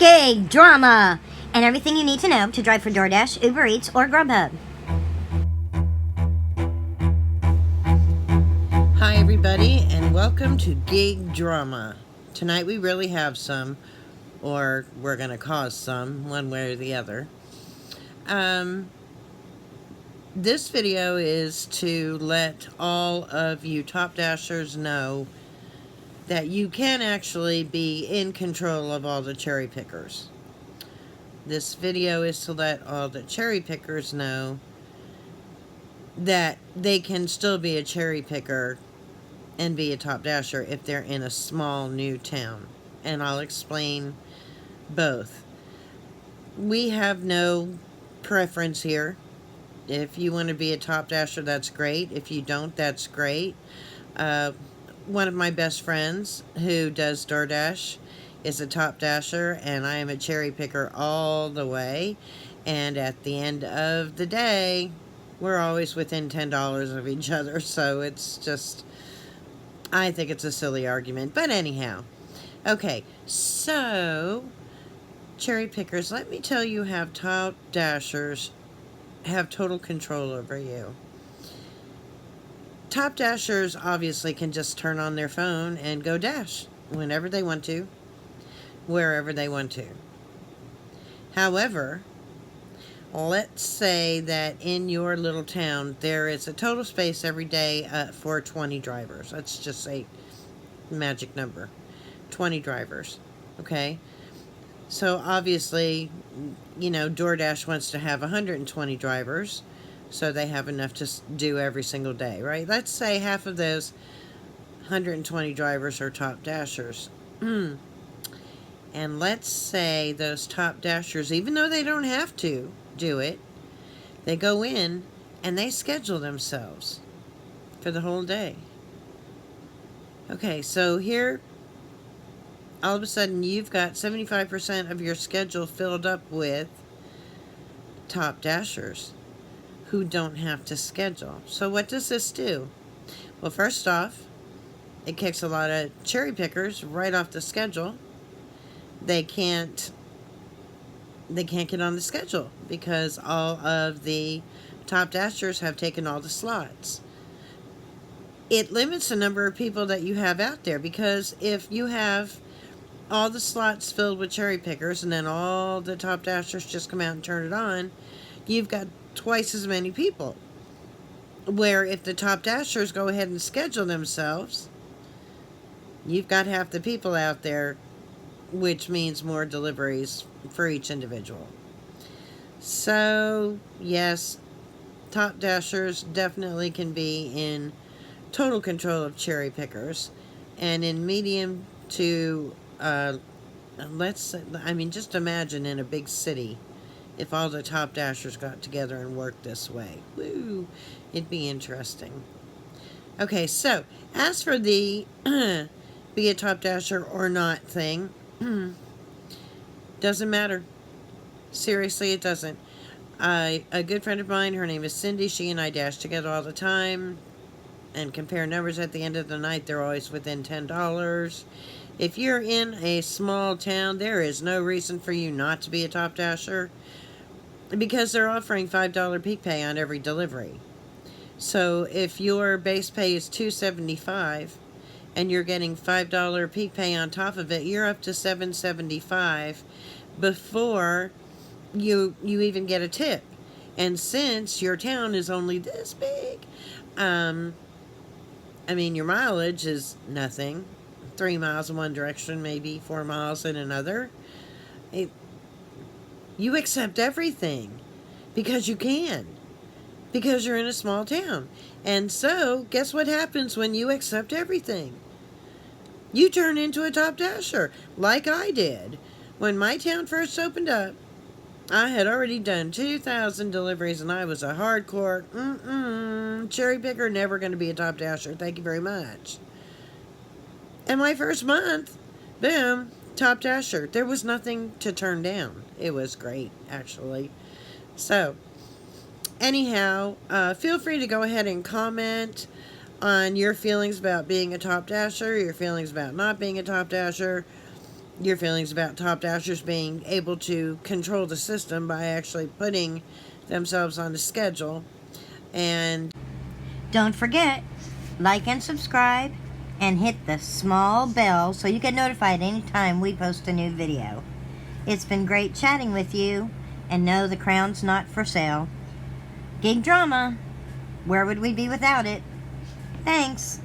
gig drama, and everything you need to know to drive for DoorDash, Uber Eats, or Grubhub. Hi everybody, and welcome to Gig Drama. Tonight we really have some, or we're going to cause some, one way or the other. This video is to let all of you Top Dashers know that you can actually be in control of all the cherry pickers. This video is to let all the cherry pickers know that they can still be a cherry picker and be a Top Dasher if they're in a small new town. And I'll explain both. We have no preference here. If you want to be a Top Dasher, that's great. If you don't, that's great. One of my best friends who does DoorDash is a Top Dasher, and I am a cherry picker all the way. And at the end of the day, we're always within $10 of each other, so it's just, I think it's a silly argument. But anyhow, okay, so cherry pickers, let me tell you how Top Dashers have total control over you. Top Dashers obviously can just turn on their phone and go dash whenever they want to, wherever they want to. However, let's say that in your little town there is a total space every day for 20 drivers. Let's just say magic number, 20 drivers, okay? So obviously, you know, DoorDash wants to have 120 drivers, so they have enough to do every single day, right? Let's say half of those 120 drivers are Top Dashers. And let's say those Top Dashers, even though they don't have to do it, they go in and they schedule themselves for the whole day. Okay, so here, all of a sudden, you've got 75% of your schedule filled up with Top Dashers who don't have to schedule. So what does this do? Well, first off, it kicks a lot of cherry pickers right off the schedule. They can't get on the schedule because all of the Top Dashers have taken all the slots. It limits the number of people that you have out there, because if you have all the slots filled with cherry pickers and then all the Top Dashers just come out and turn it on, you've got twice as many people. Where if the Top Dashers go ahead and schedule themselves, you've got half the people out there, which means more deliveries for each individual. So, yes, Top Dashers definitely can be in total control of cherry pickers. And in medium to, just imagine in a big city, if all the Top Dashers got together and worked this way. Woo! It'd be interesting. Okay, so, as for the be a Top Dasher or not thing, doesn't matter. Seriously, it doesn't. A good friend of mine, her name is Cindy, she and I dash together all the time and compare numbers at the end of the night. They're always within $10. If you're in a small town, there is no reason for you not to be a Top Dasher, because they're offering $5 peak pay on every delivery. So if your base pay is $2.75 and you're getting $5 peak pay on top of it, you're up to $7.75 before you even get a tip. And since your town is only this big, your mileage is nothing. 3 miles in one direction, maybe 4 miles in another. You accept everything because you can, because you're in a small town. And so, guess what happens when you accept everything? You turn into a Top Dasher, like I did. When my town first opened up, I had already done 2,000 deliveries, and I was a hardcore, cherry picker, never going to be a Top Dasher. Thank you very much. And my first month, boom, Top Dasher. There was nothing to turn down. It was great, actually. So, anyhow, feel free to go ahead and comment on your feelings about being a Top Dasher, your feelings about not being a Top Dasher. your feelings about Top Dashers being able to control the system by actually putting themselves on a schedule. And Don't forget, like and subscribe, and hit the small bell so you get notified anytime we post a new video. It's been great chatting with you, and no, the crown's not for sale. Gig drama, where would we be without it? Thanks.